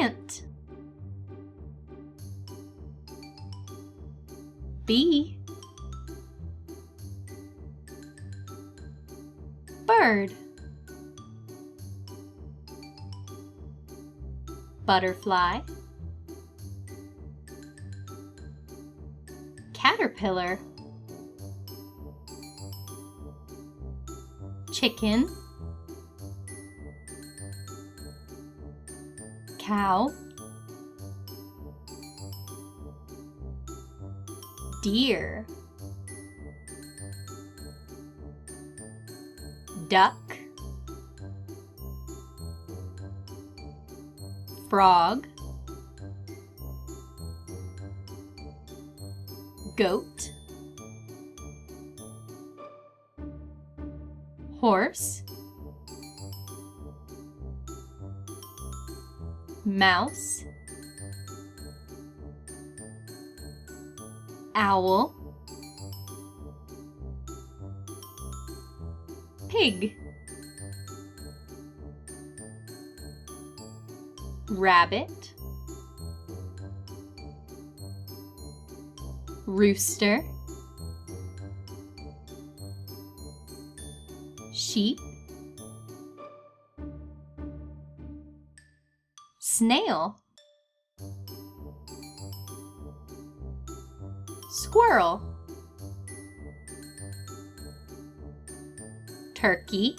Ant. Bee. Bird. Butterfly. Caterpillar. Chicken. Cow. Deer. Duck. Frog. Goat. Horse. Mouse. Owl. Pig. Rabbit. Rooster. Sheep. Snail. Squirrel. Turkey.